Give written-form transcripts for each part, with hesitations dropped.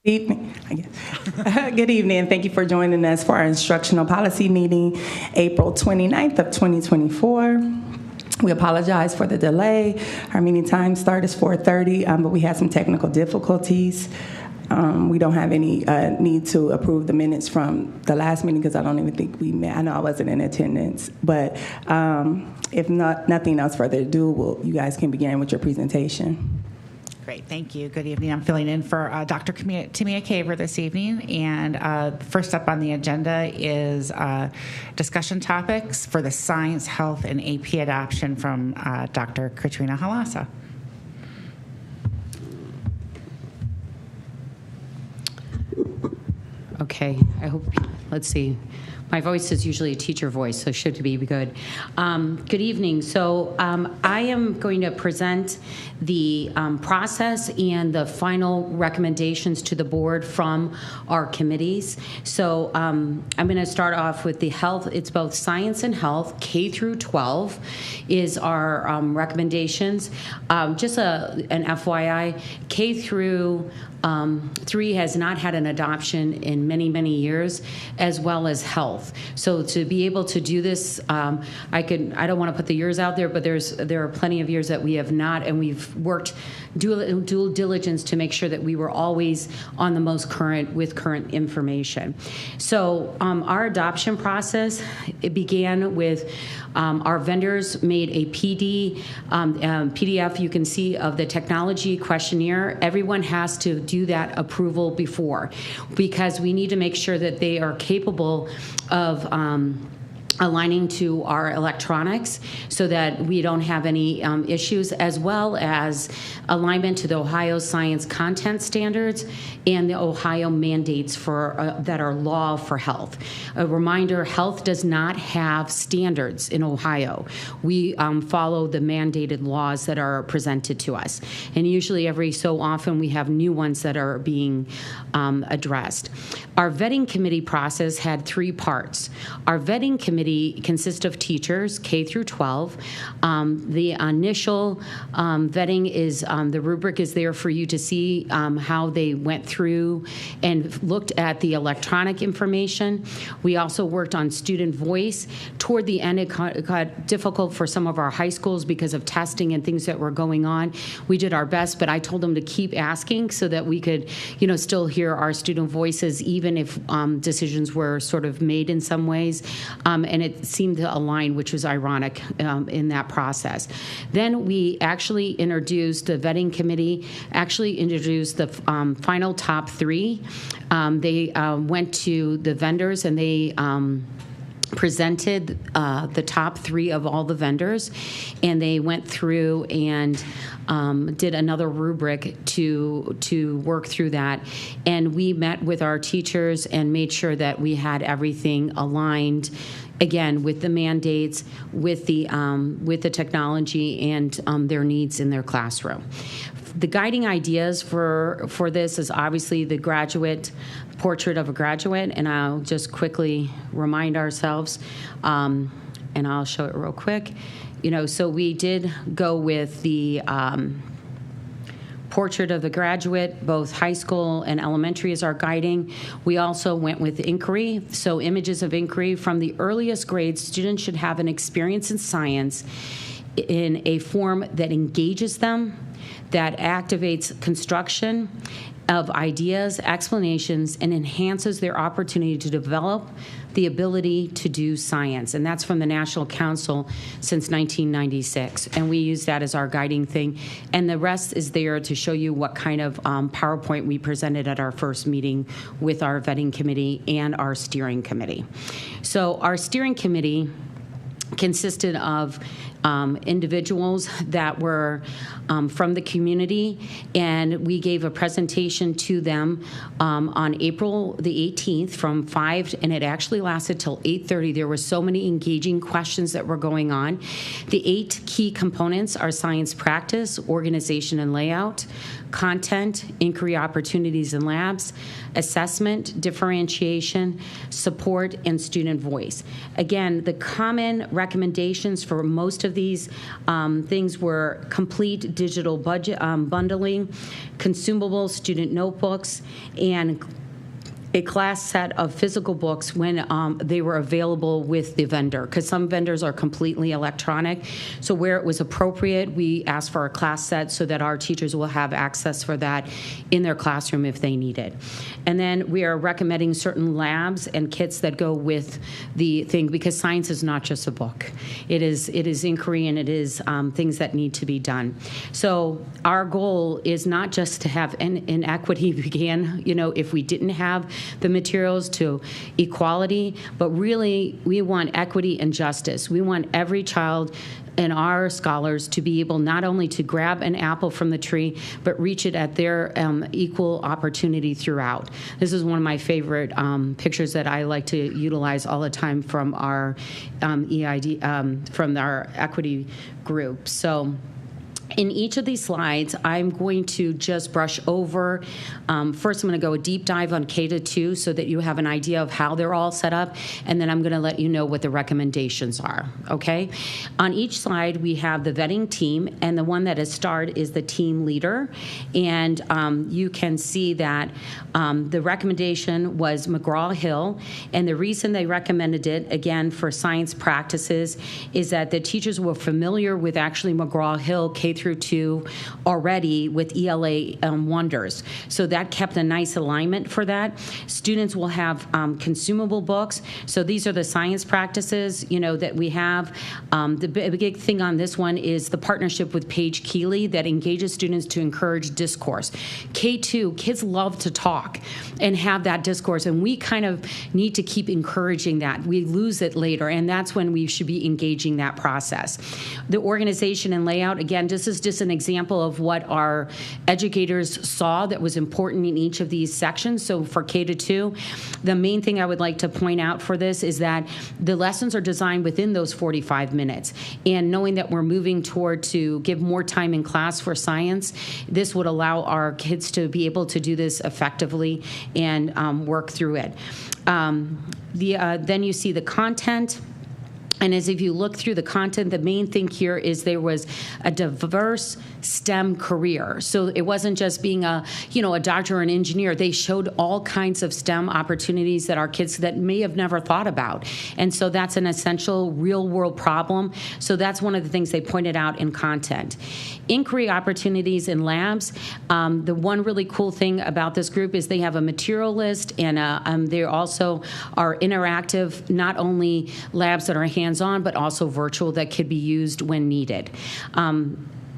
Evening, I guess. Good evening, and thank you for joining us for our instructional policy meeting, April 29th of 2024. We apologize for the delay. Our meeting time start is 4:30, but we had some technical difficulties. We don't have any need to approve the minutes from the last meeting because I don't even think we met. I know I wasn't in attendance, but if nothing else further ado, you guys can begin with your presentation. Great, thank you. Good evening. I'm filling in for Dr. Tamia Caver this evening, and first up on the agenda is discussion topics for the science, health, and AP adoption from Dr. Katrina Halassa. Okay, I hope, let's see. My voice is usually a teacher voice, so it should be good. Good evening. So I am going to present the process and the final recommendations to the board from our committees. So I'm going to start off with the health. It's both science and health. K through 12 is our recommendations. Just an FYI, K through 3 has not had an adoption in many, many years, as well as health. So to be able to do this, I don't want to put the years out there, but there are plenty of years that we have not, and we've worked dual diligence to make sure that we were always on the most current with current information. So our adoption process, it began with our vendors made a PDF you can see of the technology questionnaire. Everyone has to do that approval before, because we need to make sure that they are capable of aligning to our electronics so that we don't have any issues, as well as alignment to the Ohio Science Content Standards and the Ohio mandates for that are law for health. A reminder, health does not have standards in Ohio. We follow the mandated laws that are presented to us. And usually every so often we have new ones that are being addressed. Our vetting committee process had 3 parts. Our vetting committee consists of teachers, K through 12. The initial vetting is, the rubric is there for you to see how they went through and looked at the electronic information. We also worked on student voice. Toward the end, it got difficult for some of our high schools because of testing and things that were going on. We did our best, but I told them to keep asking so that we could, still hear our student voices, even if decisions were sort of made in some ways. And it seemed to align, which was ironic in that process. Then we actually introduced, the vetting committee actually introduced the final top 3. They went to the vendors and they presented the top 3 of all the vendors, and they went through and did another rubric to work through that. And we met with our teachers and made sure that we had everything aligned, again, with the mandates, with the technology, and their needs in their classroom. The guiding ideas for this is obviously the graduate portrait of a graduate, and I'll just quickly remind ourselves, and I'll show it real quick. So we did go with the portrait of the graduate, both high school and elementary is our guiding. We also went with inquiry, so images of inquiry. From the earliest grades, students should have an experience in science in a form that engages them, that activates construction of ideas, explanations, and enhances their opportunity to develop the ability to do science. And that's from the National Council since 1996. And we use that as our guiding thing. And the rest is there to show you what kind of PowerPoint we presented at our first meeting with our vetting committee and our steering committee. So our steering committee consisted of individuals that were from the community, and we gave a presentation to them on April the 18th from 5, and it actually lasted till 8:30. There were so many engaging questions that were going on. The 8 key components are science practice, organization and layout, content, inquiry opportunities and labs, assessment, differentiation, support, and student voice. Again, the common recommendations for most of of these things were complete digital budget bundling, consumables, student notebooks, and a class set of physical books when they were available with the vendor, because some vendors are completely electronic. So where it was appropriate, we asked for a class set so that our teachers will have access for that in their classroom if they need it. And then we are recommending certain labs and kits that go with the thing, because science is not just a book. It is inquiry, and it is things that need to be done. So our goal is not just to have an equity began, if we didn't have the materials, to equality, but really we want equity and justice. We want every child and our scholars to be able not only to grab an apple from the tree, but reach it at their equal opportunity throughout. This is one of my favorite pictures that I like to utilize all the time from our EID, from our equity group. So in each of these slides, I'm going to just brush over. First, I'm going to go a deep dive on K-2 so that you have an idea of how they're all set up, and then I'm going to let you know what the recommendations are, okay? On each slide, we have the vetting team, and the one that is starred is the team leader. And you can see that the recommendation was McGraw-Hill, and the reason they recommended it, again, for science practices, is that the teachers were familiar with actually McGraw-Hill K-2 already with ELA Wonders. So that kept a nice alignment for that. Students will have consumable books. So these are the science practices, that we have. The big thing on this one is the partnership with Paige Keeley that engages students to encourage discourse. K2, kids love to talk and have that discourse, and we kind of need to keep encouraging that. We lose it later, and that's when we should be engaging that process. The organization and layout, again, this is just an example of what our educators saw that was important in each of these sections. So for K-2, the main thing I would like to point out for this is that the lessons are designed within those 45 minutes. And knowing that we're moving toward to give more time in class for science, this would allow our kids to be able to do this effectively and work through it. Then you see the content. And as if you look through the content, the main thing here is there was a diverse STEM career. So it wasn't just being a doctor or an engineer. They showed all kinds of STEM opportunities that our kids that may have never thought about. And so that's an essential real world problem. So that's one of the things they pointed out in content. Inquiry opportunities in labs. The one really cool thing about this group is they have a material list, and they also are interactive, not only labs that are hands-on, but also virtual that could be used when needed.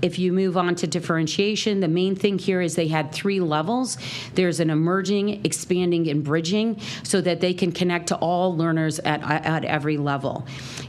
If you move on to differentiation, the main thing here is they had 3 levels. There's an emerging, expanding, and bridging, so that they can connect to all learners at every level.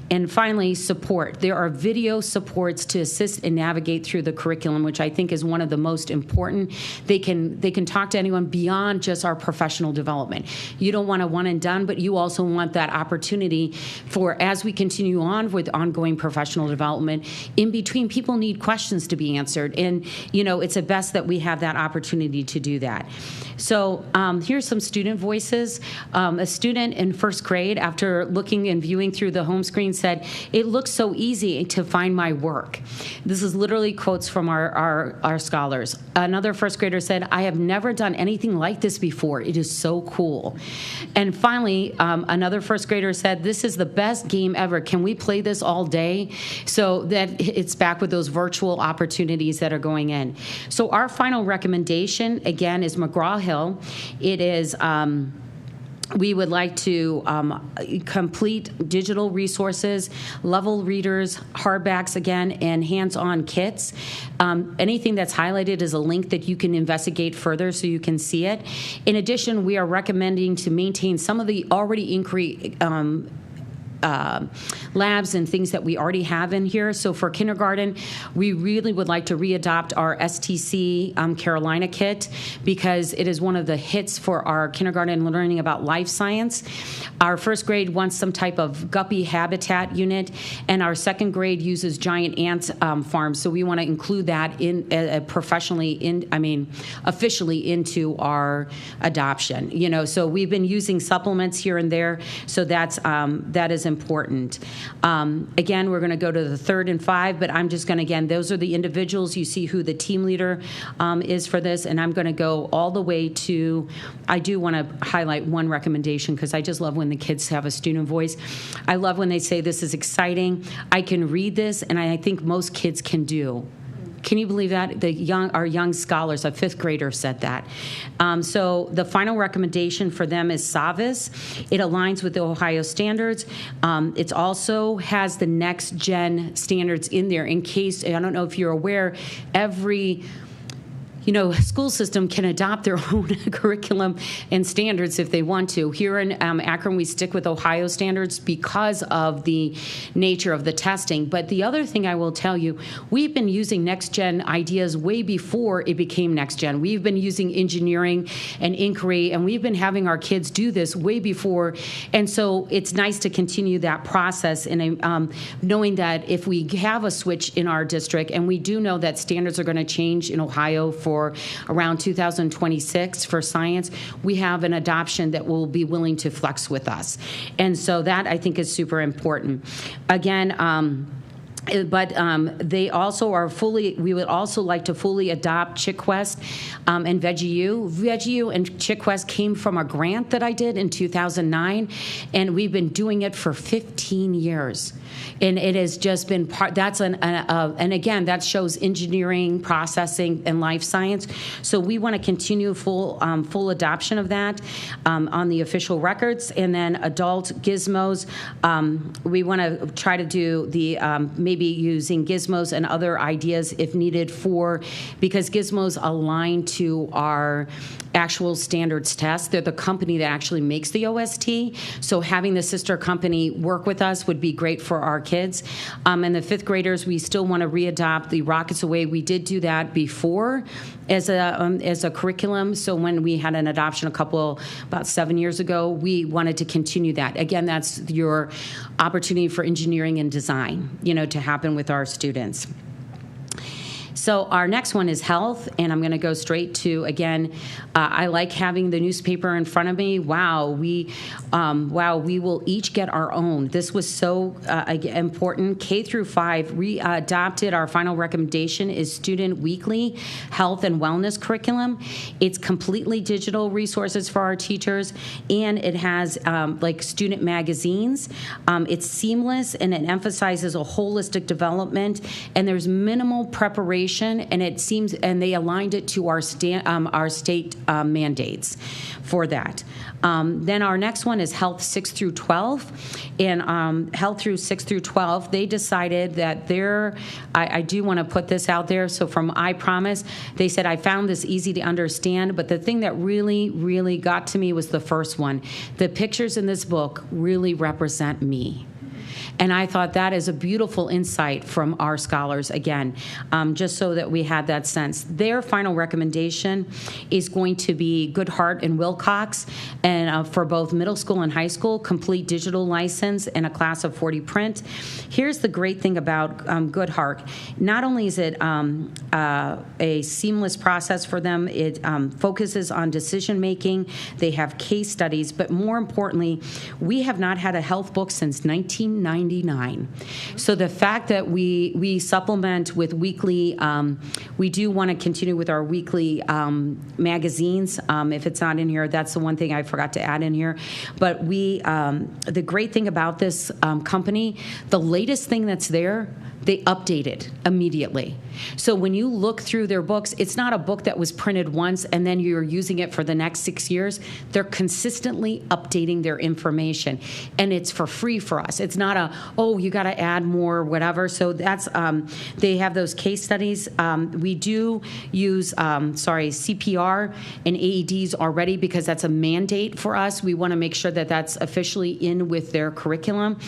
And finally, support. There are video supports to assist and navigate through the curriculum, which I think is one of the most important. They can talk to anyone beyond just our professional development. You don't want a one and done, but you also want that opportunity for, as we continue on with ongoing professional development, in between, people need questions to be answered. And, it's best that we have that opportunity to do that. So here's some student voices. A student in first grade, after looking and viewing through the home screen, said, "It looks so easy to find my work." This is literally quotes from our scholars. Another first grader said, "I have never done anything like this before. It is so cool." And finally, another first grader said, "This is the best game ever. Can we play this all day?" So that it's back with those virtual opportunities that are going in. So our final recommendation, again, is McGraw-Hill. It is we would like to complete digital resources, level readers, hardbacks again, and hands-on kits. Anything that's highlighted is a link that you can investigate further so you can see it. In addition, we are recommending to maintain some of the already inquiry labs and things that we already have in here. So for kindergarten, we really would like to readopt our STC Carolina kit, because it is one of the hits for our kindergarten learning about life science. Our first grade wants some type of guppy habitat unit, and our second grade uses giant ant farms. So we want to include that in officially into our adoption. So we've been using supplements here and there. So that is is important. Again, we're going to go to the 3rd and 5, but I'm just going to, again, those are the individuals. You see who the team leader is for this, and I'm going to go all the way to, I do want to highlight one recommendation because I just love when the kids have a student voice. I love when they say, this is exciting, I can read this, and I think most kids can do. Can you believe that? Our young scholars, a 5th grader said that. So the final recommendation for them is SAVIS. It aligns with the Ohio standards. It also has the next gen standards in there in case, I don't know if you're aware, every school system can adopt their own curriculum and standards if they want to. Here in Akron, we stick with Ohio standards because of the nature of the testing. But the other thing I will tell you, we've been using next-gen ideas way before it became next-gen. We've been using engineering and inquiry, and we've been having our kids do this way before. And so it's nice to continue that process, and knowing that if we have a switch in our district, and we do know that standards are going to change in Ohio for around 2026 for science, we have an adoption that will be willing to flex with us. And so that, I think, is super important. Again, but they also are we would also like to fully adopt ChickQuest and VeggieU. VeggieU and ChickQuest came from a grant that I did in 2009, and we've been doing it for 15 years. And it has just been and again, that shows engineering, processing, and life science. So we want to continue full adoption of that on the official records. And then adult gizmos, we want to try to do the maybe using gizmos and other ideas if needed because gizmos align to our actual standards test. They're the company that actually makes the OST. So having the sister company work with us would be great for our kids. And the 5th graders, we still want to readopt the Rockets Away. We did do that before as a curriculum. So when we had an adoption about 7 years ago, we wanted to continue that. Again, that's your opportunity for engineering and design, to happen with our students. So our next one is health, and I'm going to go straight to, again, I like having the newspaper in front of me. Wow, we will each get our own. This was so important. K through 5, we adopted our final recommendation is Student Weekly Health and Wellness Curriculum. It's completely digital resources for our teachers, and it has like student magazines. It's seamless, and it emphasizes a holistic development, and there's minimal preparation, and they aligned it to our state mandates for that. Then our next one is Health 6 through 12, and Health through 6 through 12, they decided that I do want to put this out there. So from I Promise, they said, I found this easy to understand, but the thing that really, really got to me was the first one. The pictures in this book really represent me. And I thought that is a beautiful insight from our scholars, again, just so that we had that sense. Their final recommendation is going to be Goodhart and Wilcox, and for both middle school and high school, complete digital license and a class of 40 print. Here's the great thing about Goodhart. Not only is it a seamless process for them, it focuses on decision making. They have case studies, but more importantly, we have not had a health book since 1999. So the fact that we supplement with weekly, we do want to continue with our weekly magazines. If it's not in here, that's the one thing I forgot to add in here. But the great thing about this company, the latest thing that's there, they update it immediately. So when you look through their books, it's not a book that was printed once and then you're using it for the next 6 years. They're consistently updating their information, and it's for free for us. It's not you got to add more, whatever. So that's they have those case studies. We do use CPR and AEDs already because that's a mandate for us. We want to make sure that that's officially in with their curriculum.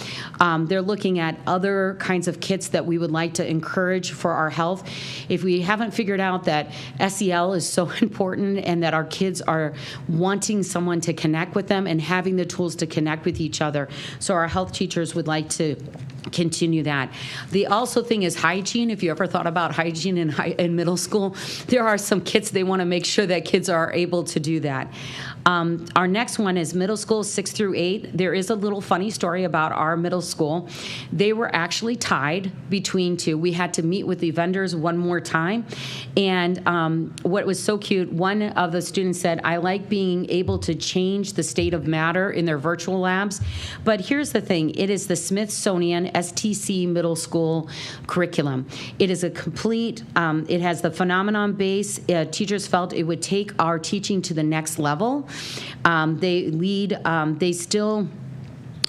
They're looking at other kinds of kits that we would like to encourage for our health. If we haven't figured out that SEL is so important and that our kids are wanting someone to connect with them and having the tools to connect with each other, so our health teachers would like to continue that. The also thing is hygiene. If you ever thought about hygiene in middle school, there are some kits they want to make sure that kids are able to do that. Our next one is middle school 6 through 8. There is a little funny story about our middle school. They were actually tied between two. We had to meet with the vendors one more time. And what was so cute, one of the students said, I like being able to change the state of matter in their virtual labs. But here's the thing. It is the Smithsonian STC middle school curriculum. It is a complete, it has the phenomenon base. Teachers felt it would take our teaching to the next level. They still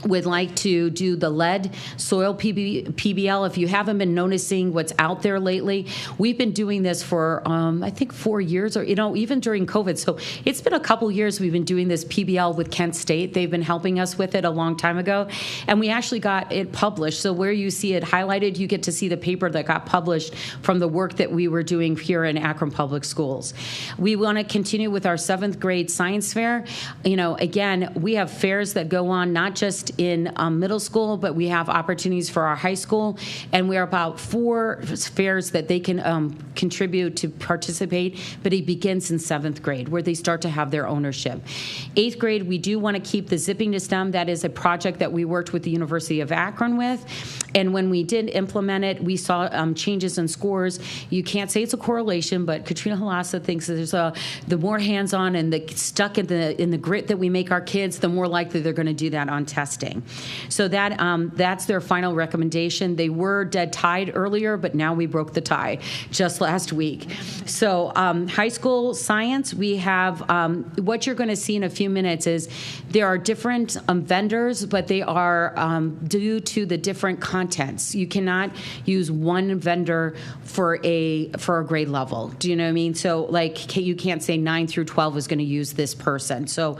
would like to do the lead soil PBL. If you haven't been noticing what's out there lately, we've been doing this for I think 4 years, or even during COVID. So it's been a couple years we've been doing this PBL with Kent State. They've been helping us with it a long time ago, and we actually got it published. So where you see it highlighted, you get to see the paper that got published from the work that we were doing here in Akron Public Schools. We want to continue with our 7th grade science fair. Again, we have fairs that go on not just in middle school, but we have opportunities for our high school, and we are about 4 fairs that they can contribute to participate, but it begins in 7th grade where they start to have their ownership. 8th grade, we do want to keep the Zipping to STEM. That is a project that we worked with the University of Akron with, and when we did implement it, we saw changes in scores. You can't say it's a correlation, but Katrina Halassa thinks that there's the more hands-on and the stuck in the grit that we make our kids, the more likely they're going to do that on testing. So that's their final recommendation. They were dead tied earlier, but now we broke the tie just last week. So high school science, we have what you're going to see in a few minutes is there are different vendors, but they are due to the different contents. You cannot use one vendor for a grade level. Do you know what I mean? So like you can't say 9 through 12 is going to use this person. So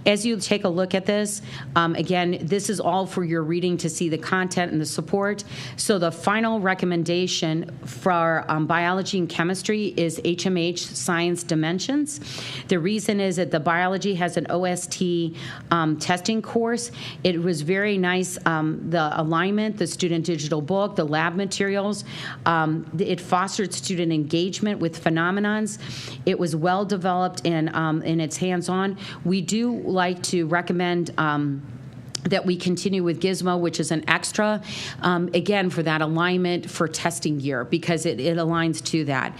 as you take a look at this, again, this is all for your reading to see the content and the support. So the final recommendation for biology and chemistry is HMH Science Dimensions. The reason is that the biology has an OST testing course. It was very nice, the alignment, the student digital book, the lab materials. It fostered student engagement with phenomenons. It was well developed in its hands-on. We do like to recommend that we continue with Gizmo, which is an extra, again, for that alignment for testing year, because it aligns to that.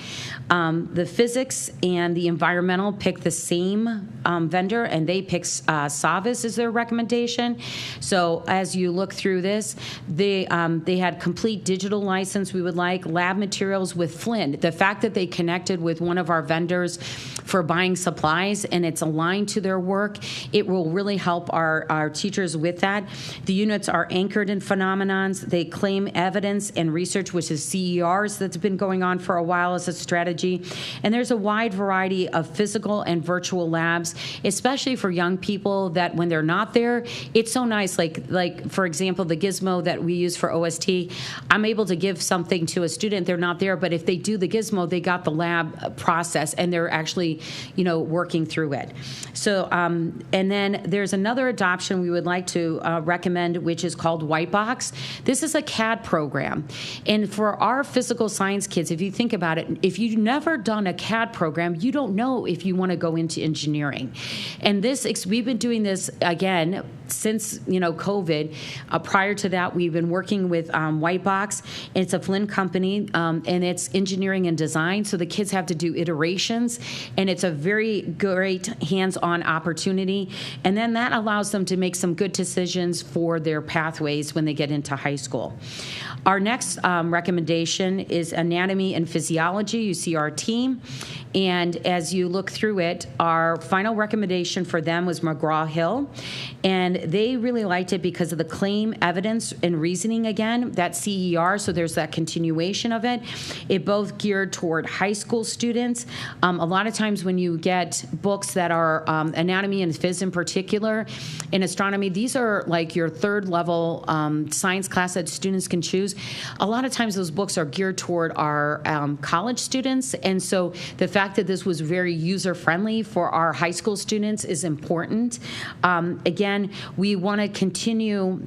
The physics and the environmental pick the same vendor, and they pick Savis as their recommendation. So as you look through this, they had complete digital license. We would like lab materials with Flynn. The fact that they connected with one of our vendors for buying supplies and it's aligned to their work, it will really help our teachers with that. The units are anchored in phenomenons. They claim evidence and research, which is CERs that's been going on for a while as a strategy. And there's a wide variety of physical and virtual labs, especially for young people that when they're not there, it's so nice. Like for example, the Gizmo that we use for OST, I'm able to give something to a student, they're not there, but if they do the Gizmo, they got the lab process and they're actually, working through it. So, and then there's another adoption we would like to recommend, which is called Whitebox. This is a CAD program. And for our physical science kids, if you think about it, if you've never done a CAD program, you don't know if you want to go into engineering. And we've been doing this, again, since COVID. Prior to that, we've been working with Whitebox. It's a Flynn company, and it's engineering and design. So the kids have to do iterations, and it's a very great hands-on opportunity. And then that allows them to make some good decisions for their pathways when they get into high school. Our next recommendation is anatomy and physiology. You see our team. And as you look through it, our final recommendation for them was McGraw-Hill. And they really liked it because of the claim, evidence, and reasoning again, that CER, so there's that continuation of it. It both geared toward high school students. A lot of times when you get books that are anatomy and phys in particular, in astronomy, these are like your third level science class that students can choose. A lot of times those books are geared toward our college students, and so the fact that this was very user-friendly for our high school students is important. Again, we want to continue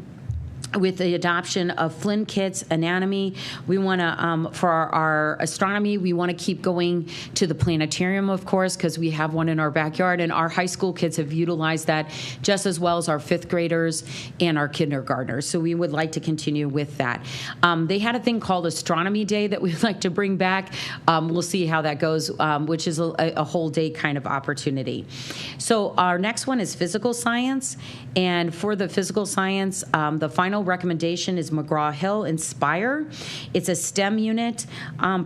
with the adoption of Flynn kits, anatomy. We want to, for our astronomy, we want to keep going to the planetarium, of course, because we have one in our backyard, and our high school kids have utilized that just as well as our fifth graders and our kindergartners. So we would like to continue with that. They had a thing called Astronomy Day that we'd like to bring back. We'll see how that goes, which is a whole day kind of opportunity. So our next one is physical science, and for the physical science, the final recommendation is McGraw-Hill Inspire. It's a STEM unit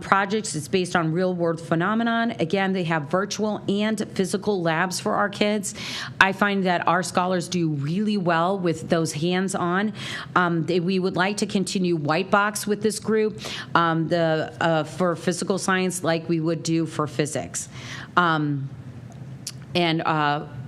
project. It's based on real-world phenomenon. Again, they have virtual and physical labs for our kids. I find that our scholars do really well with those hands-on. We would like to continue white box with this group for physical science like we would do for physics.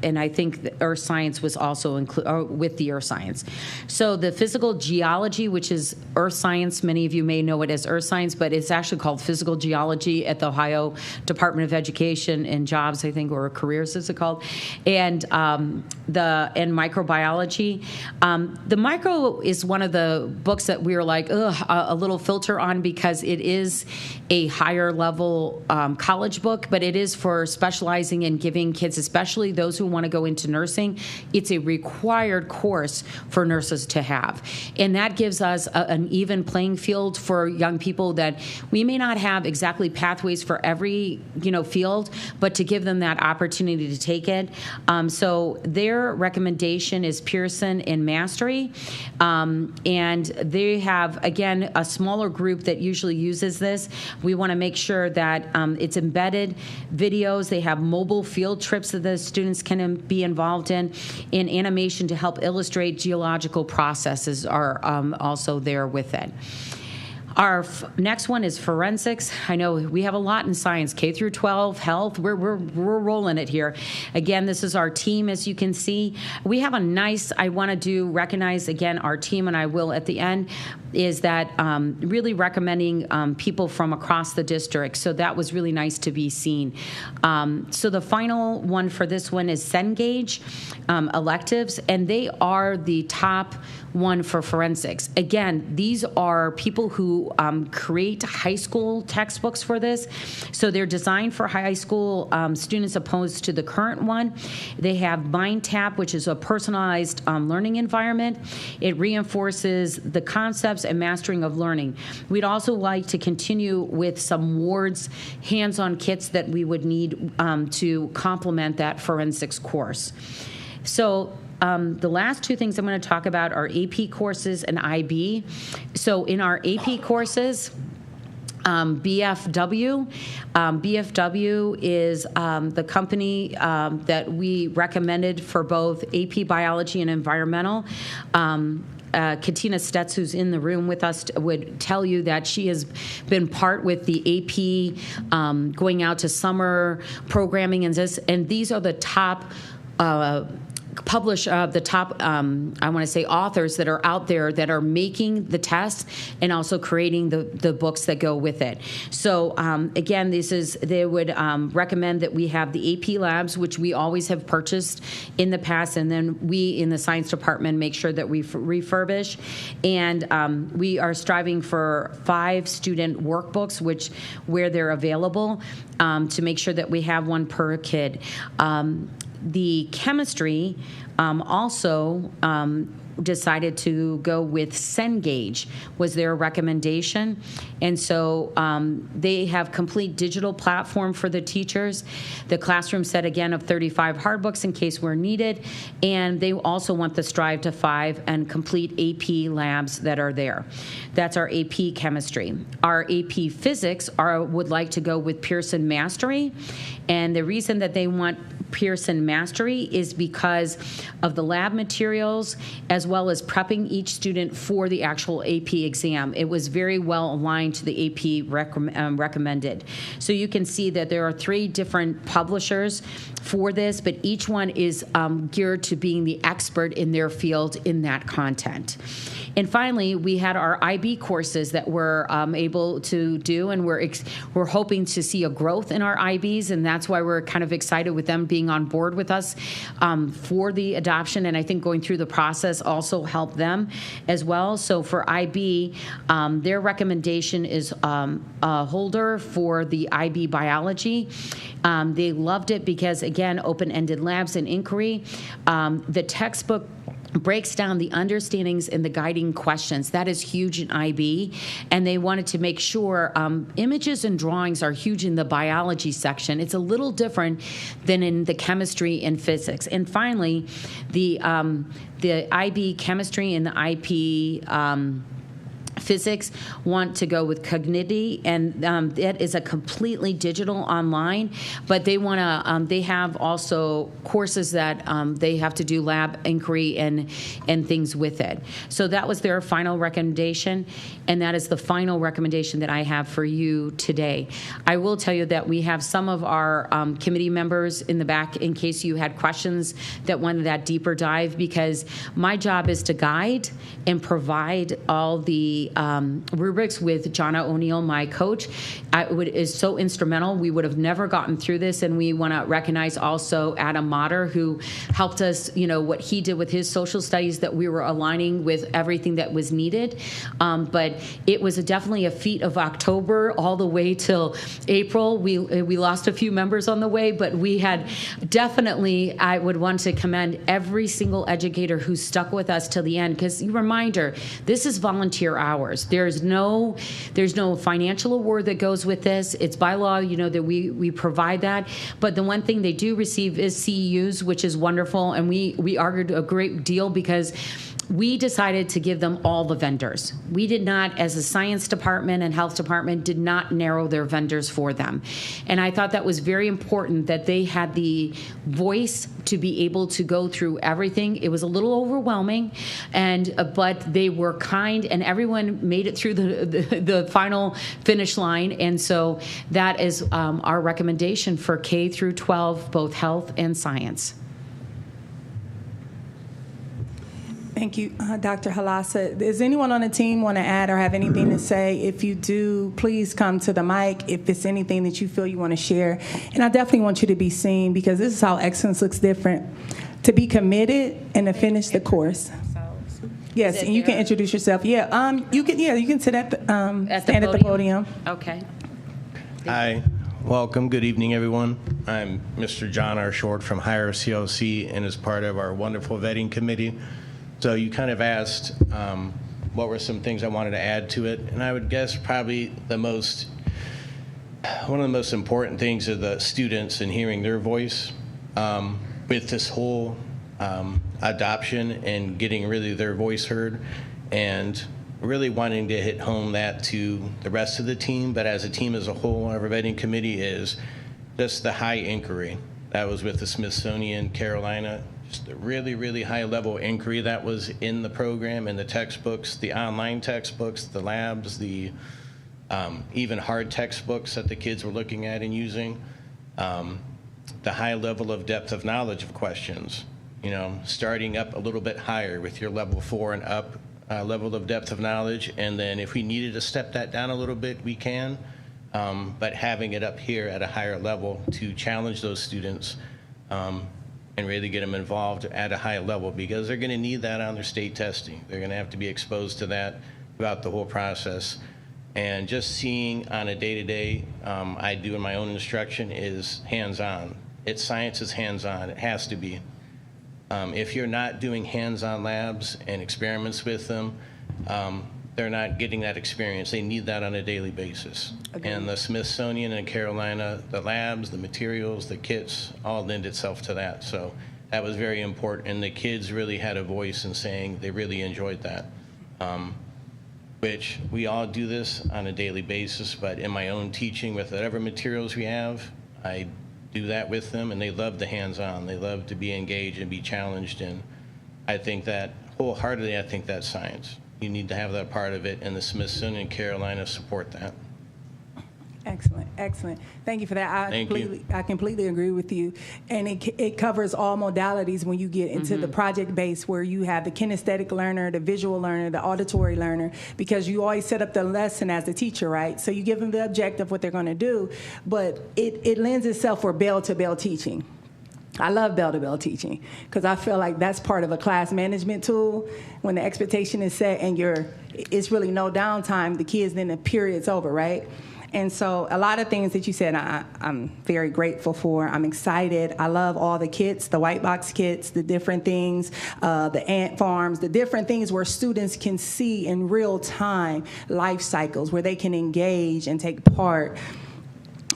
And I think the earth science was also with the earth science. So the physical geology, which is earth science, many of you may know it as earth science, but it's actually called physical geology at the Ohio Department of Education and Jobs, I think, or careers is it called, and microbiology. The micro is one of the books that we were like, a little filter on because it is a higher level college book, but it is for specializing in giving kids, especially those who want to go into nursing. It's a required course for nurses to have, and that gives us an even playing field for young people that we may not have exactly pathways for every field, but to give them that opportunity to take it. So their recommendation is Pearson and Mastery, and they have again a smaller group that usually uses this. We want to make sure that it's embedded videos. They have mobile field trips that the students can be involved in animation to help illustrate geological processes are also there with it. Our next one is forensics. I know we have a lot in science, K through 12, health. We're rolling it here. Again, this is our team, as you can see. We have a nice. I want to recognize again our team, and I will at the end. Is that really recommending people from across the district? So that was really nice to be seen. So the final one for this one is Cengage electives, and they are the top one for forensics. Again, these are people who create high school textbooks for this. So they're designed for high school students opposed to the current one. They have MindTap, which is a personalized learning environment. It reinforces the concepts and mastering of learning. We'd also like to continue with some wards, hands-on kits that we would need to complement that forensics course. So the last two things I'm going to talk about are AP courses and IB. So in our AP courses, BFW. BFW is the company that we recommended for both AP Biology and Environmental. Katina Stetz, who's in the room with us, would tell you that she has been part with the AP going out to summer programming and these are the top I want to say authors that are out there that are making the tests and also creating the books that go with it. So again, they would recommend that we have the AP labs, which we always have purchased in the past, and then we in the science department make sure that we refurbish. And we are striving for 5 student workbooks, where they're available, to make sure that we have one per kid. The chemistry also decided to go with Cengage was their recommendation. And so they have complete digital platform for the teachers. The classroom set, again, of 35 hard books in case we're needed. And they also want the Strive to 5 and complete AP labs that are there. That's our AP chemistry. Our AP physics would like to go with Pearson Mastery. And the reason that they want Pearson Mastery is because of the lab materials as well as prepping each student for the actual AP exam. It was very well aligned to the AP recommended. So you can see that there are 3 different publishers for this, but each one is geared to being the expert in their field in that content. And finally, we had our IB courses that we're able to do, and we're hoping to see a growth in our IBs, and that's why we're kind of excited with them being on board with us for the adoption. And I think going through the process also helped them as well. So for IB, their recommendation is a holder for the IB biology. They loved it because, again, open-ended labs and inquiry. The textbook breaks down the understandings and the guiding questions. That is huge in IB, and they wanted to make sure images and drawings are huge in the biology section. It's a little different than in the chemistry and physics. And finally, the IB chemistry and the IP physics want to go with Cognity, and that is a completely digital online, but they want to, they have also courses that they have to do lab inquiry and things with it. So that was their final recommendation, and that is the final recommendation that I have for you today. I will tell you that we have some of our committee members in the back in case you had questions that wanted that deeper dive, because my job is to guide and provide all the rubrics with Jonna O'Neill, my coach, is so instrumental. We would have never gotten through this, and we want to recognize also Adam Motter, who helped us, what he did with his social studies, that we were aligning with everything that was needed. But it was definitely a feat of October all the way till April. We lost a few members on the way, but we had definitely, I would want to commend every single educator who stuck with us till the end, because reminder, this is volunteer hours. There's no financial award that goes with this. It's by law, that we provide that. But the one thing they do receive is CEUs, which is wonderful. And we argued a great deal because we decided to give them all the vendors. We did not, as a science department and health department, did not narrow their vendors for them. And I thought that was very important that they had the voice to be able to go through everything. It was a little overwhelming, but they were kind, and everyone made it through the final finish line. And so that is our recommendation for K through 12, both health and science. Thank you, Dr. Halasa. Does anyone on the team want to add or have anything to say? If you do, please come to the mic if it's anything that you feel you want to share. And I definitely want you to be seen, because this is how excellence looks different. To be committed and to finish the course. Yes, and you can introduce yourself. Yeah, you can sit at the stand at the podium. Okay. Hi, welcome. Good evening, everyone. I'm Mr. John R. Short from Higher CLC, and as part of our wonderful vetting committee. So you kind of asked what were some things I wanted to add to it, and I would guess probably one of the most important things are the students and hearing their voice with this whole adoption and getting really their voice heard, and really wanting to hit home that to the rest of the team, but as a team as a whole, our vetting committee is just the high inquiry. That was with the Smithsonian, Carolina. Just a really, really high level inquiry that was in the program, in the textbooks, the online textbooks, the labs, the even hard textbooks that the kids were looking at and using. The high level of depth of knowledge of questions, starting up a little bit higher with your level 4 and up level of depth of knowledge. And then if we needed to step that down a little bit, we can. But having it up here at a higher level to challenge those students and really get them involved at a high level, because they're going to need that on their state testing. They're going to have to be exposed to that throughout the whole process. And just seeing on a day-to-day, I do in my own instruction, is hands-on. Science is hands-on. It has to be. If you're not doing hands-on labs and experiments with them, they're not getting that experience. They need that on a daily basis. Okay. And the Smithsonian and Carolina, the labs, the materials, the kits, all lend itself to that. So that was very important. And the kids really had a voice in saying they really enjoyed that, which we all do this on a daily basis. But in my own teaching with whatever materials we have, I do that with them, and they love the hands-on. They love to be engaged and be challenged, and I think that wholeheartedly, I think that's science. You need to have that part of it, and the Smithsonian and Carolina support that. Excellent, excellent. Thank you for that. I completely agree with you. And it covers all modalities when you get into the project base, where you have the kinesthetic learner, the visual learner, the auditory learner, because you always set up the lesson as the teacher, right? So you give them the objective, what they're going to do, but it lends itself for bell-to-bell teaching. I love bell-to-bell teaching because I feel like that's part of a class management tool. When the expectation is set and it's really no downtime, the kids, then the period's over, right? And so a lot of things that you said, I'm very grateful for. I'm excited. I love all the kits, the white box kits, the different things, the ant farms, the different things where students can see in real time life cycles, where they can engage and take part.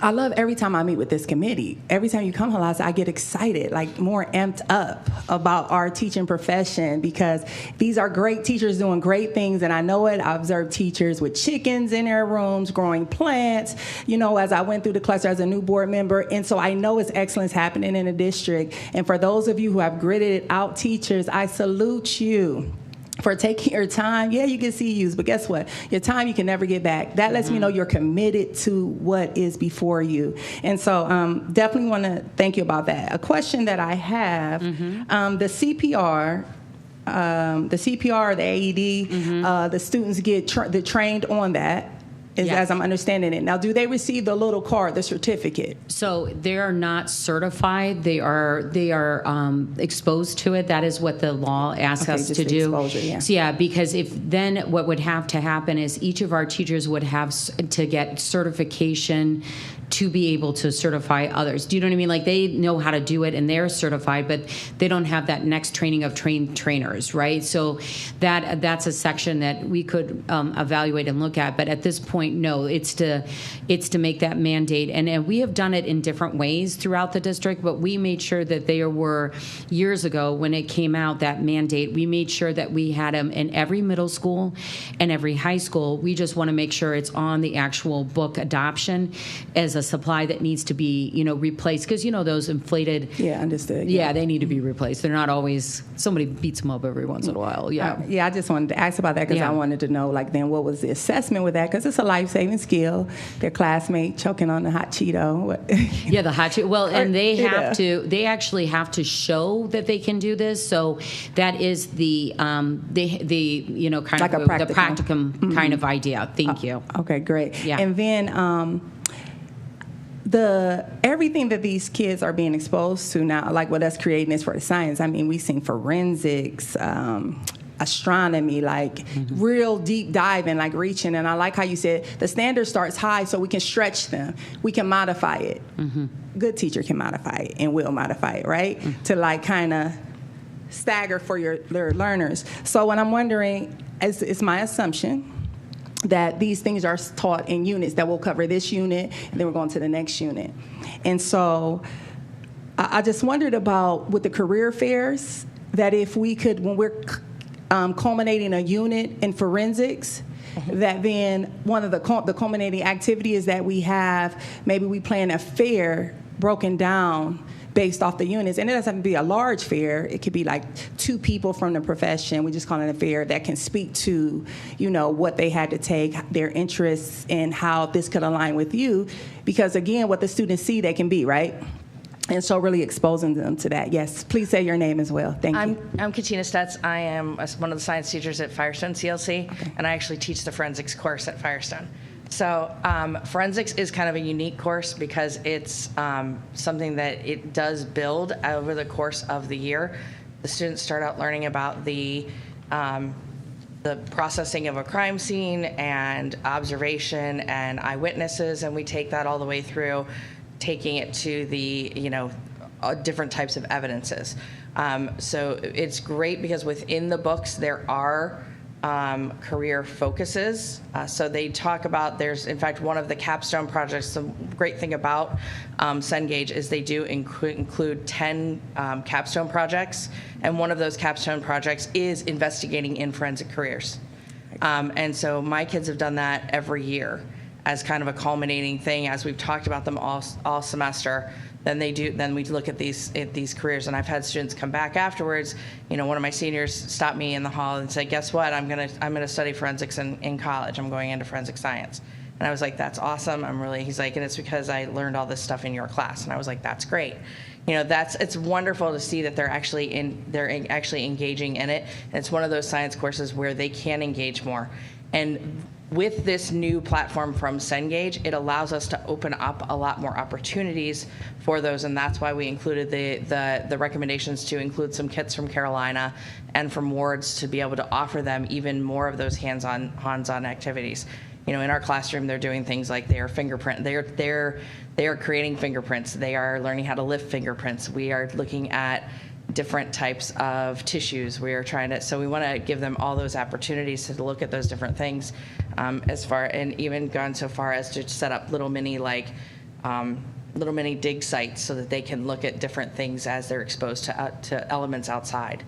I love every time I meet with this committee. Every time you come, Halasa, I get excited, like more amped up about our teaching profession, because these are great teachers doing great things, and I know it. I observed teachers with chickens in their rooms, growing plants, as I went through the cluster as a new board member, and so I know it's excellence happening in the district. And for those of you who have gritted it out teachers, I salute you for taking your time. Yeah, you can see use, but guess what? Your time you can never get back. That lets me know you're committed to what is before you. And so definitely want to thank you about that. A question that I have, the CPR, the AED, the students get trained on that. As I'm understanding it. Now, do they receive the little card, the certificate? So they are not certified. They are exposed to it. That is what the law asks us to do. Exposure, yeah. So because then what would have to happen is each of our teachers would have to get certification to be able to certify others. Do you know what I mean? Like, they know how to do it and they're certified, but they don't have that next training of trained trainers, right? So that's a section that we could evaluate and look at. But at this point, no, it's to make that mandate. And we have done it in different ways throughout the district, but we made sure that there were, years ago when it came out, that mandate, we made sure that we had them in every middle school and every high school. We just want to make sure it's on the actual book adoption as a supply that needs to be, replaced, because those inflated. Yeah, understood. Yeah, they need to be replaced. They're not always. Somebody beats them up every once in a while. Yeah. I just wanted to ask about that because I wanted to know, then what was the assessment with that? Because it's a life-saving skill. Their classmate choking on the hot Cheeto. Yeah, the hot Cheeto. Well, and they have to. They actually have to show that they can do this. So that is the kind like of the practicum kind of idea. Thank you. Okay, great. Yeah. And then. Everything that these kids are being exposed to now, like what us creating is for the science. I mean, we've seen forensics, astronomy, real deep diving, reaching. And I like how you said the standard starts high so we can stretch them. We can modify it. Good teacher can modify it and will modify it, right? To kind of stagger for their learners. So what I'm wondering, it's my assumption that these things are taught in units, that we'll cover this unit, and then we're going to the next unit. And so I just wondered about, with the career fairs, that if we could, when we're culminating a unit in forensics, that then one of the culminating activity is that we plan a fair broken down based off the units. And it doesn't have to be a large fair. It could be 2 people from the profession. We just call it a fair that can speak to, what they had to take, their interests, and how this could align with you. Because, again, what the students see, they can be, right? And so really exposing them to that. Yes, please say your name as well. Thank you. I'm Katina Stutz. I am one of the science teachers at Firestone CLC, and I actually teach the forensics course at Firestone. So forensics is kind of a unique course because it's something that it does build over the course of the year. The students start out learning about the processing of a crime scene and observation and eyewitnesses, and we take that all the way through, taking it to the different types of evidences. So it's great because within the books there are career focuses. So they talk about, there's in fact one of the capstone projects. The great thing about Cengage is they do include 10 capstone projects, and one of those capstone projects is investigating in forensic careers. And so my kids have done that every year as kind of a culminating thing, as we've talked about them all semester. then we look at these careers. And I've had students come back afterwards. One of my seniors stopped me in the hall and said, guess what, I'm gonna study forensics in college. I'm going into forensic science. And I was like, that's awesome. He's like, and it's because I learned all this stuff in your class. And I was like, that's great. It's wonderful to see that they're actually engaging in it. And it's one of those science courses where they can engage more. And with this new platform from Cengage, it allows us to open up a lot more opportunities for those, and that's why we included the recommendations to include some kits from Carolina and from wards to be able to offer them even more of those hands-on activities. In our classroom, they're doing things like they are creating fingerprints. They are learning how to lift fingerprints. We are looking at different types of tissues. We want to give them all those opportunities to look at those different things, and even gone so far as to set up little mini dig sites so that they can look at different things as they're exposed to elements outside.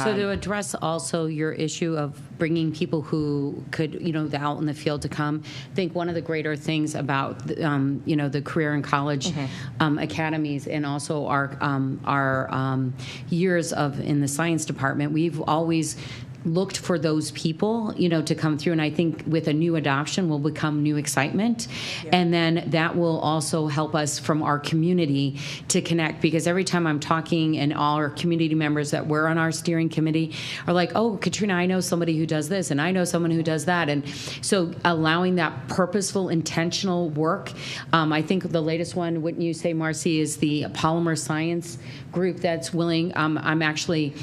So to address also your issue of bringing people who could, out in the field to come, I think one of the greater things about, the career and college academies and also our years in the science department, we've always looked for those people, to come through. And I think with a new adoption will become new excitement. Yeah. And then that will also help us from our community to connect, because every time I'm talking and all our community members that were on our steering committee are like, oh, Katrina, I know somebody who does this and I know someone who does that. And so allowing that purposeful, intentional work. I think the latest one, wouldn't you say, Marcy, is the polymer science group that's willing. I'm actually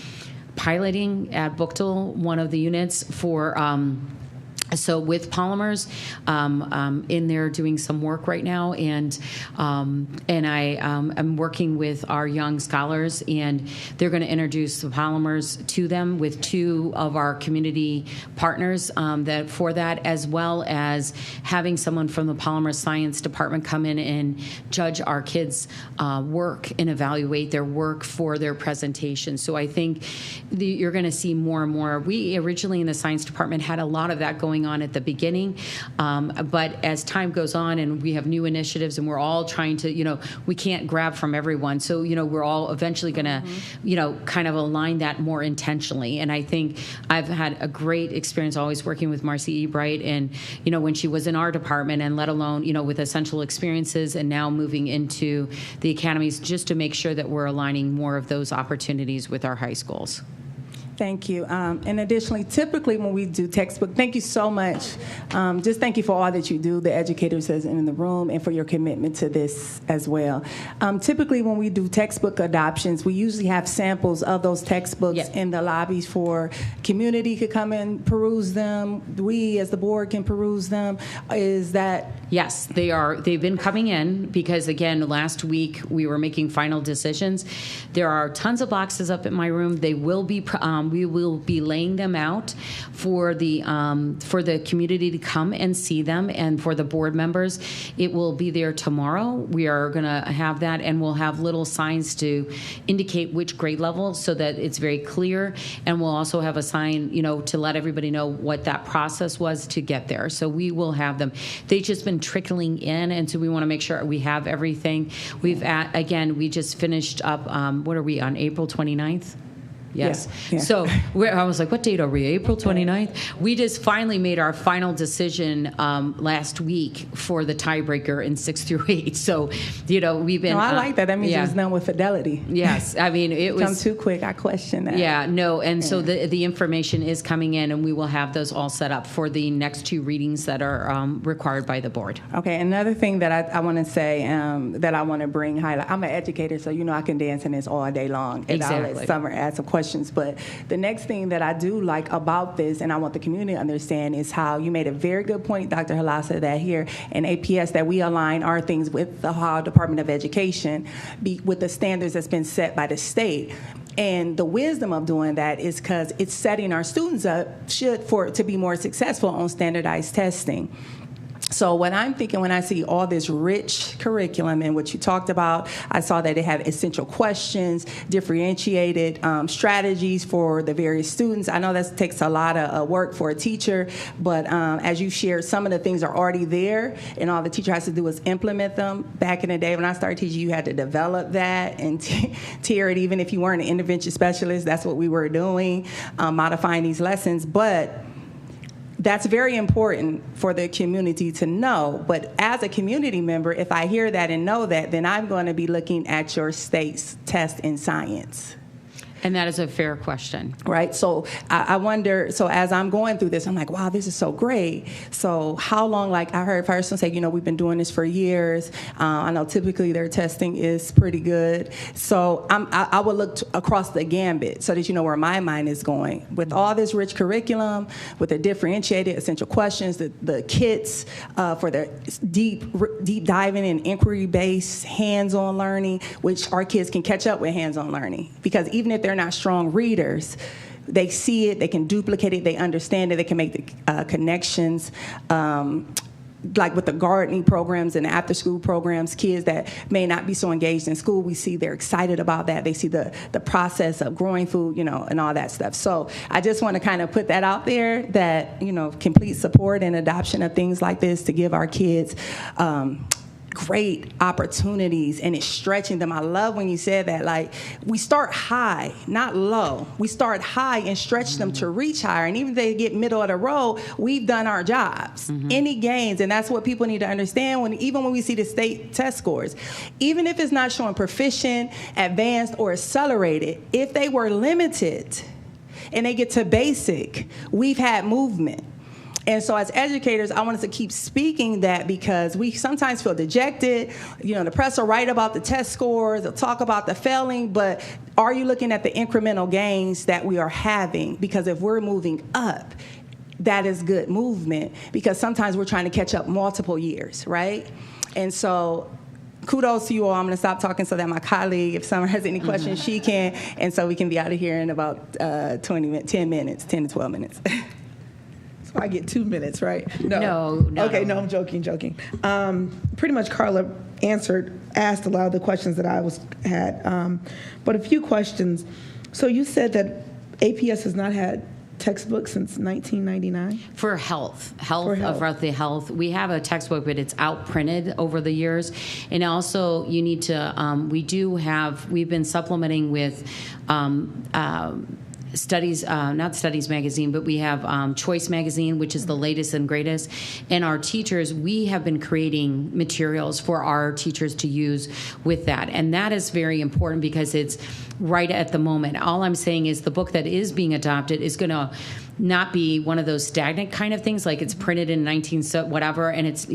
piloting at Buchtel one of the units for so with polymers, in there doing some work right now, and I am working with our young scholars, and they're going to introduce the polymers to them with two of our community partners that as well as having someone from the polymer science department come in and judge our kids' work and evaluate their work for their presentation. So I think you're going to see more and more. We originally in the science department had a lot of that going on at the beginning, but as time goes on and we have new initiatives and we're all trying to, we can't grab from everyone, so we're all eventually going to kind of align that more intentionally. And I think I've had a great experience always working with Marcy Ebright, and when she was in our department, and let alone with Essential Experiences, and now moving into the academies, just to make sure that we're aligning more of those opportunities with our high schools. Thank you. And additionally, typically when we do textbook, thank you so much. Just thank you for all that you do, the educators that's in the room, and for your commitment to this as well. Typically when we do textbook adoptions, we usually have samples of those textbooks in the lobbies for community could come and peruse them. We as the board can peruse them. Is that? Yes, they are. They've been coming in because, again, last week we were making final decisions. There are tons of boxes up in my room. They will be. We will be laying them out for the community to come and see them, and for the board members. It will be there tomorrow. We are going to have that, and we'll have little signs to indicate which grade level so that it's very clear. And we'll also have a sign, to let everybody know what that process was to get there. So we will have them. They've just been trickling in, and so we want to make sure we have everything. We just finished up, what are we, on April 29th? Yes. Yeah. So I was like, what date are we? April 29th? We just finally made our final decision last week for the tiebreaker in 6 through 8. So, we've been... No, I like that. That means it was done with fidelity. Yes. I mean, it was... Come too quick. I question that. Yeah, no. And so the information is coming in, and we will have those all set up for the next 2 readings that are required by the board. Okay. Another thing that I want to say that I want to highlight. I'm an educator, so I can dance in this all day long. And exactly. I'll let Summer add some questions. But the next thing that I do like about this, and I want the community to understand, is how you made a very good point, Dr. Halasa, that here in APS that we align our things with the Ohio Department of Education, with the standards that's been set by the state. And the wisdom of doing that is because it's setting our students up to be more successful on standardized testing. So what I'm thinking when I see all this rich curriculum and what you talked about, I saw that they have essential questions, differentiated strategies for the various students. I know that takes a lot of work for a teacher, but as you shared, some of the things are already there, and all the teacher has to do is implement them. Back in the day when I started teaching, you had to develop that and tier it. Even if you weren't an intervention specialist, that's what we were doing, modifying these lessons. But that's very important for the community to know. But as a community member, if I hear that and know that, then I'm going to be looking at your state's test in science. And that is a fair question. Right? So I wonder, so as I'm going through this, I'm like, wow, this is so great. So how long, like I heard person say, we've been doing this for years. I know typically their testing is pretty good. So I would look across the gambit so that you know where my mind is going. With all this rich curriculum, with the differentiated essential questions, the kits for their deep diving and inquiry-based hands-on learning, which our kids can catch up with hands-on learning. Because even if they're not strong readers, they see it, they can duplicate it, they understand it, they can make the connections. Like with the gardening programs and after-school programs, kids that may not be so engaged in school, we see they're excited about that. They see the process of growing food, and all that stuff. So I just want to kind of put that out there that, complete support and adoption of things like this to give our kids great opportunities, and it's stretching them. I love when you said that, like, we start high, not low. We start high and stretch them to reach higher. And even if they get middle of the road, we've done our jobs. Any gains, and that's what people need to understand even when we see the state test scores. Even if it's not showing proficient, advanced, or accelerated, if they were limited and they get to basic, we've had movement. And so as educators, I wanted to keep speaking that because we sometimes feel dejected. The press will write about the test scores, they'll talk about the failing, but are you looking at the incremental gains that we are having? Because if we're moving up, that is good movement, because sometimes we're trying to catch up multiple years, right? And so kudos to you all. I'm going to stop talking so that my colleague, if someone has any questions, she can, and so we can be out of here in about 10 to 12 minutes. So I get 2 minutes, right? No. Okay, no, I'm joking. Pretty much Carla asked a lot of the questions that I had, but a few questions. So you said that APS has not had textbooks since 1999? For health. Roughly health. We have a textbook, but it's out printed over the years. And also you need to, we've been supplementing with Studies, not Studies magazine, but we have Choice magazine, which is the latest and greatest. And our teachers, we have been creating materials for our teachers to use with that. And that is very important because it's right at the moment. All I'm saying is the book that is being adopted is going to not be one of those stagnant kind of things, like it's printed in whatever, and it's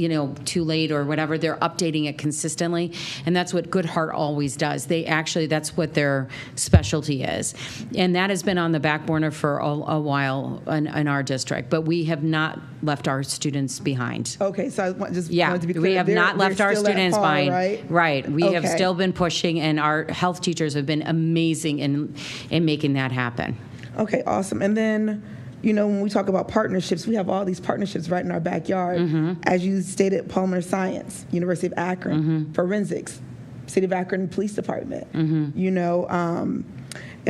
too late or whatever. They're updating it consistently, and that's what Good Heart always does. That's what their specialty is, and that has been on the back burner for a while in our district. But we have not left our students behind. Okay, so I wanted to be clear. We have not left our students behind. Right. We have still been pushing, and our health teachers have been amazing in making that happen. Okay, awesome. And then, when we talk about partnerships, we have all these partnerships right in our backyard. As you stated, Pulmonary Science, University of Akron, Forensics, City of Akron Police Department, and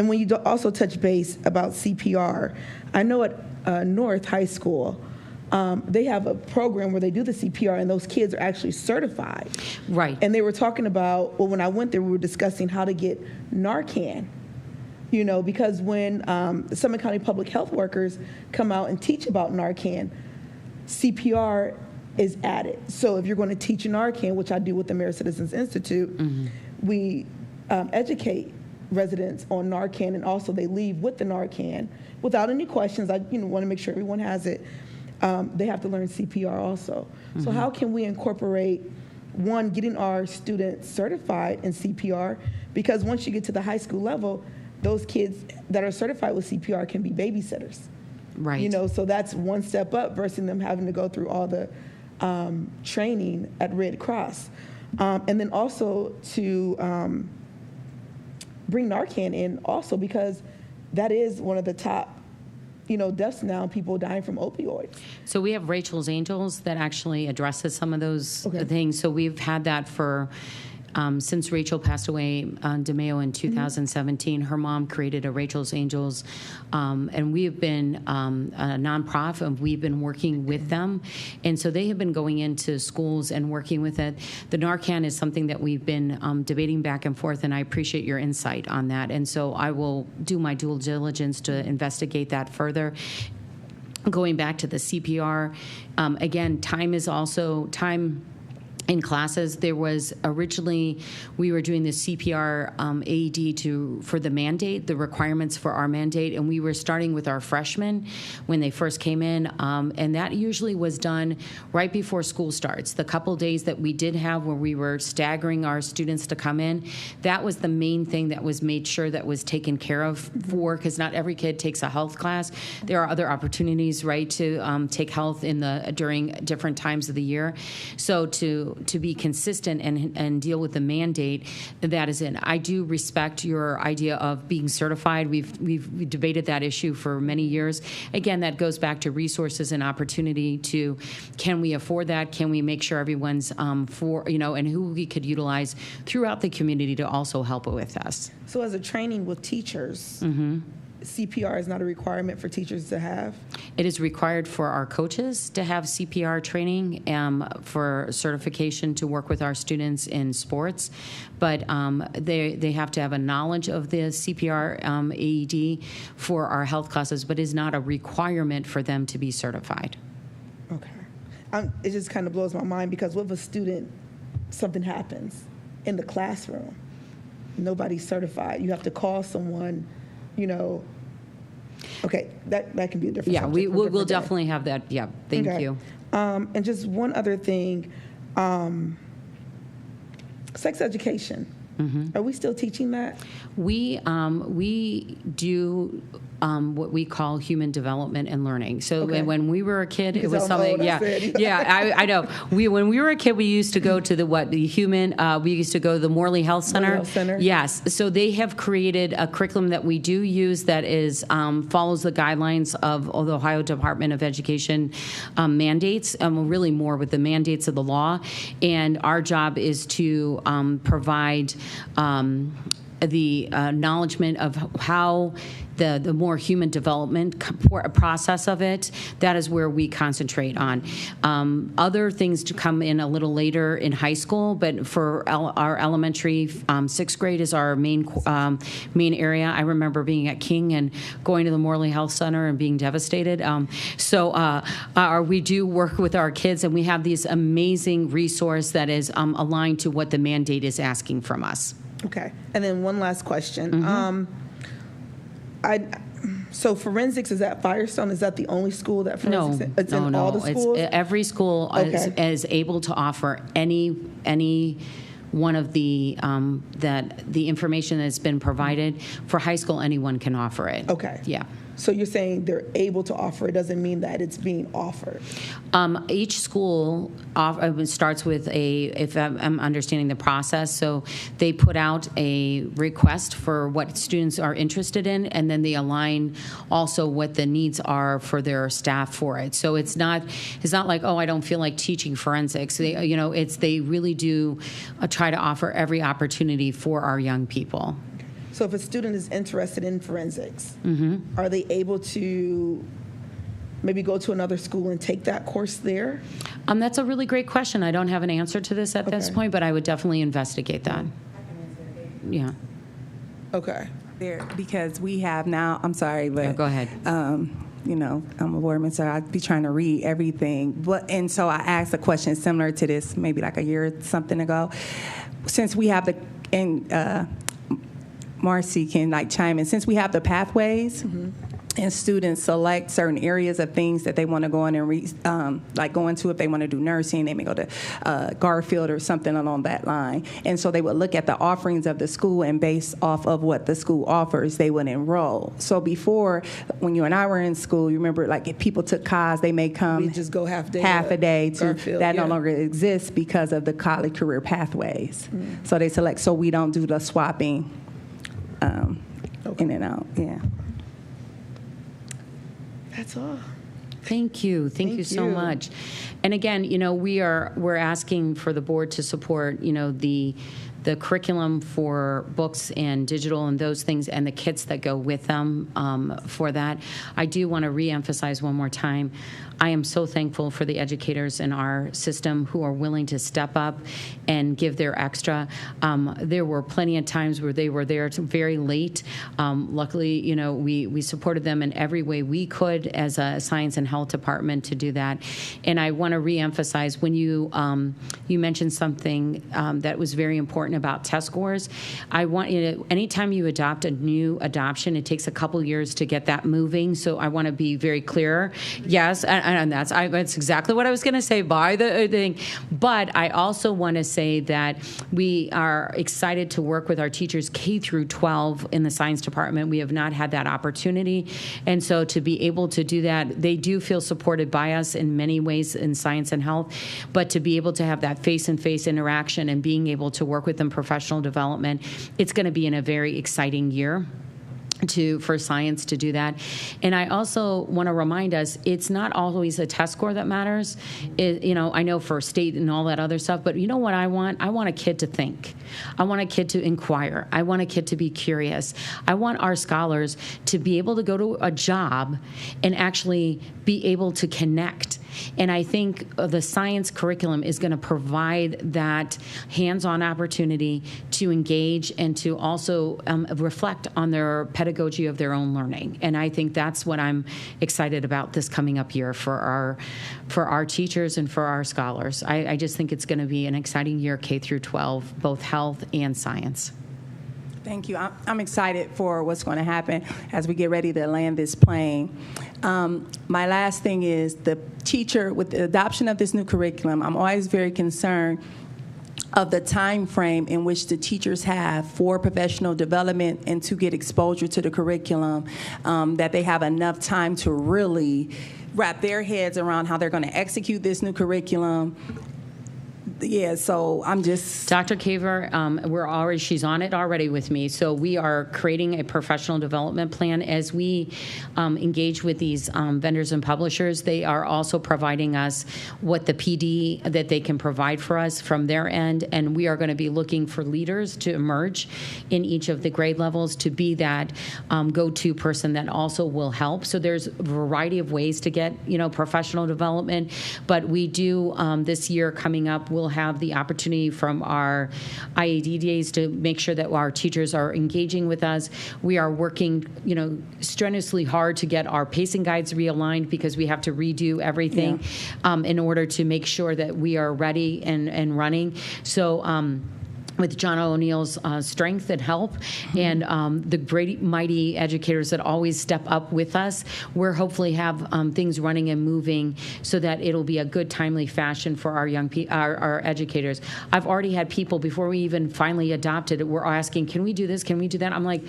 when you also touch base about CPR, I know at North High School, they have a program where they do the CPR, and those kids are actually certified. Right. And they were talking about, when I went there, we were discussing how to get Narcan. Because when the Summit County public health workers come out and teach about Narcan, CPR is added. So if you're going to teach Narcan, which I do with the Merit Citizens Institute, we educate residents on Narcan, and also they leave with the Narcan without any questions. I want to make sure everyone has it. They have to learn CPR also. So how can we incorporate, one, getting our students certified in CPR? Because once you get to the high school level, those kids that are certified with CPR can be babysitters. Right. So that's one step up versus them having to go through all the training at Red Cross. And then also to bring Narcan in also, because that is one of the top deaths now, people dying from opioids. So we have Rachel's Angels that actually addresses some of those Okay. things. So we've had that for since Rachel passed away on DeMeo in 2017. Her mom created a Rachel's Angels, and we have been a nonprofit, and we've been working with them. And so they have been going into schools and working with it. The Narcan is something that we've been debating back and forth, and I appreciate your insight on that. And so I will do my due diligence to investigate that further. Going back to the CPR, again, time in classes. There was originally, we were doing the CPR AED for the mandate, the requirements for our mandate, and we were starting with our freshmen when they first came in, and that usually was done right before school starts. The couple days that we did have where we were staggering our students to come in, that was the main thing that was made sure that was taken care of because not every kid takes a health class. There are other opportunities, right, to take health during different times of the year. So to be consistent and deal with the mandate, that is it. I do respect your idea of being certified. We've debated that issue for many years. Again, that goes back to resources and opportunity to, can we afford that? Can we make sure everyone's and who we could utilize throughout the community to also help with us. So as a training with teachers, CPR is not a requirement for teachers to have? It is required for our coaches to have CPR training for certification to work with our students in sports, but they have to have a knowledge of the CPR AED for our health classes, but is not a requirement for them to be certified. Okay. It just kind of blows my mind because what if a student, something happens in the classroom, nobody's certified, you have to call someone, Okay, that can be a different subject. We'll definitely have that. Yeah, thank you. And just one other thing, sex education. Are we still teaching that? We do what we call human development and learning. So when we were a kid, it was something. I know. When we were a kid, we used to go to we used to go to the Morley Health Center. Yes. So they have created a curriculum that we do use that is follows the guidelines of the Ohio Department of Education mandates. Really more with the mandates of the law, and our job is to provide the acknowledgement of how the more human development process of it, that is where we concentrate on. Other things to come in a little later in high school, but for our elementary, 6th grade is our main area. I remember being at King and going to the Morley Health Center and being devastated. We do work with our kids, and we have this amazing resource that is aligned to what the mandate is asking from us. Okay. And then one last question. So forensics is at Firestone. Is that the only school that forensics? No, it's in all the schools? Every school is able to offer any one of the the information that's been provided. For high school, anyone can offer it. Okay. Yeah. So you're saying they're able to offer it, doesn't mean that it's being offered. Each school starts with if I'm understanding the process, so they put out a request for what students are interested in, and then they align also what the needs are for their staff for it. So it's not like, I don't feel like teaching forensics. They really do try to offer every opportunity for our young people. So if a student is interested in forensics, are they able to maybe go to another school and take that course there? That's a really great question. I don't have an answer to this at this point, but I would definitely investigate that. Yeah. Okay. Because we have now, I'm sorry, but go ahead. I'm a board member, so I'd be trying to read everything. And so I asked a question similar to this maybe like a year or something ago. Since we have Marcy can chime in. Since we have the pathways and students select certain areas of things that they want to go in and go into, if they want to do nursing, they may go to Garfield or something along that line. And so they would look at the offerings of the school, and based off of what the school offers, they would enroll. So before, when you and I were in school, you remember if people took COS, they may come We just go half a day to Garfield, that no longer exists because of the college career pathways. So they select. So we don't do the swapping in and out. Yeah. That's all. Thank you. Thank you so much. And again, we're asking for the board to support, the curriculum for books and digital and those things and the kits that go with them for that. I do want to reemphasize one more time, I am so thankful for the educators in our system who are willing to step up and give their extra. There were plenty of times where they were there very late. Luckily, we supported them in every way we could as a science and health department to do that. And I want to reemphasize when you mentioned something that was very important about test scores. I want anytime you adopt a new adoption, it takes a couple years to get that moving. So I want to be very clear. Yes, and that's exactly what I was going to say by the thing. But I also want to say that we are excited to work with our teachers K through 12 in the science department. We have not had that opportunity. And so to be able to do that, they do feel supported by us in many ways in science and health. But to be able to have that face-and-face interaction and being able to work with them professional development, it's going to be in a very exciting year for science to do that. And I also want to remind us, it's not always a test score that matters. I know for state and all that other stuff, but you know what I want? I want a kid to think. I want a kid to inquire. I want a kid to be curious. I want our scholars to be able to go to a job and actually be able to connect. And I think the science curriculum is going to provide that hands-on opportunity to engage and to also reflect on their pedagogy of their own learning. And I think that's what I'm excited about this coming up year for our teachers and for our scholars. I just think it's going to be an exciting year, K through 12, both health and science. Thank you. I'm excited for what's going to happen as we get ready to land this plane. My last thing is the teacher, with the adoption of this new curriculum, I'm always very concerned of the time frame in which the teachers have for professional development and to get exposure to the curriculum, that they have enough time to really wrap their heads around how they're going to execute this new curriculum. Yeah, so I'm just... Dr. Kaver, she's on it already with me. So we are creating a professional development plan. As we engage with these vendors and publishers, they are also providing us what the PD that they can provide for us from their end. And we are going to be looking for leaders to emerge in each of the grade levels to be that go-to person that also will help. So there's a variety of ways to get, professional development. But we do, this year coming up, we'll have the opportunity from our IAD days to make sure that our teachers are engaging with us. We are working, strenuously hard to get our pacing guides realigned because we have to redo everything in order to make sure that we are ready and running. So, with John O'Neill's strength and help and the great, mighty educators that always step up with us, we're hopefully have things running and moving so that it'll be a good, timely fashion for our young our educators. I've already had people, before we even finally adopted it, were asking, can we do this? Can we do that? I'm like,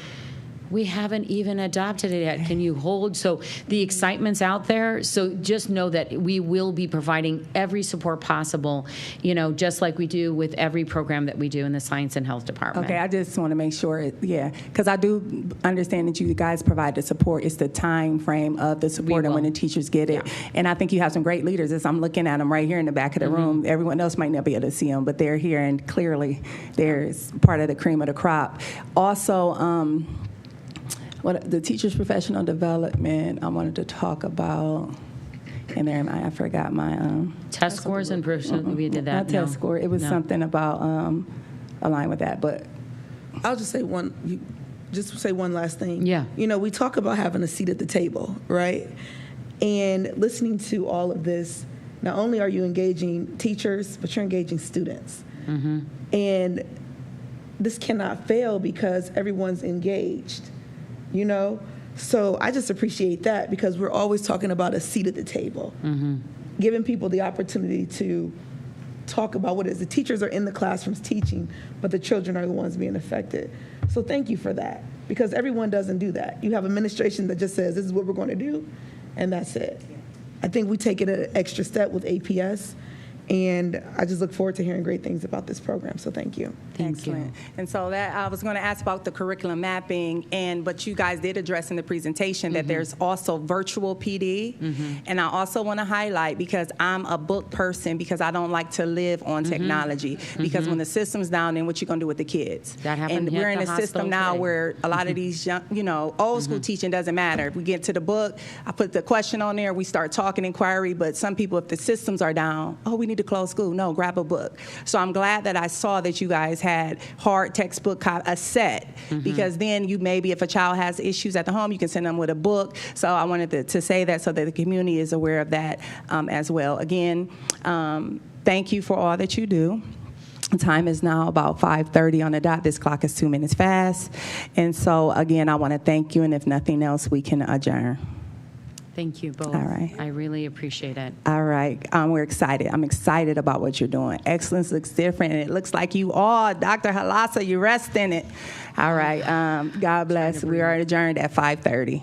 we haven't even adopted it yet. Can you hold? So the excitement's out there. So just know that we will be providing every support possible, just like we do with every program that we do in the science and health department. Okay, I just want to make sure, because I do understand that you guys provide the support. It's the time frame of the support and when the teachers get it. Yeah. And I think you have some great leaders. As I'm looking at them right here in the back of the room, everyone else might not be able to see them, but they're here, and clearly they're part of the cream of the crop. Also, what the teachers' professional development I wanted to talk about, and there I forgot my test scores and we did that. Not test score. It was something about aligned with that, but I'll just say one last thing. Yeah. We talk about having a seat at the table, right? And listening to all of this, not only are you engaging teachers, but you're engaging students. Mm-hmm. And this cannot fail because everyone's engaged. So I just appreciate that because we're always talking about a seat at the table, giving people the opportunity to talk about what it is. The teachers are in the classrooms teaching, but the children are the ones being affected. So thank you for that because everyone doesn't do that. You have administration that just says, this is what we're going to do, and that's it. I think we take it an extra step with APS, and I just look forward to hearing great things about this program. So thank you. Thank you. And so that I was going to ask about the curriculum mapping, but you guys did address in the presentation that there's also virtual PD. And I also want to highlight, because I'm a book person, because I don't like to live on technology. Because when the system's down, then what you going to do with the kids? That happened And at we're in the a hospital system now today. where a lot of these young, old school teaching doesn't matter. If we get to the book, I put the question on there, we start talking inquiry, but some people, if the systems are down, we need to close school. No, grab a book. So I'm glad that I saw that you guys had hard textbook, a set, because then you maybe, if a child has issues at the home, you can send them with a book. So I wanted to say that so that the community is aware of that as well. Again, thank you for all that you do. The time is now about 5:30 on the dot. This clock is 2 minutes fast. And so, again, I want to thank you, and if nothing else, we can adjourn. Thank you both. All right. I really appreciate it. All right. We're excited. I'm excited about what you're doing. Excellence looks different, and it looks like you all, Dr. Halasa, you rest in it. All right. God bless. We are adjourned at 5:30.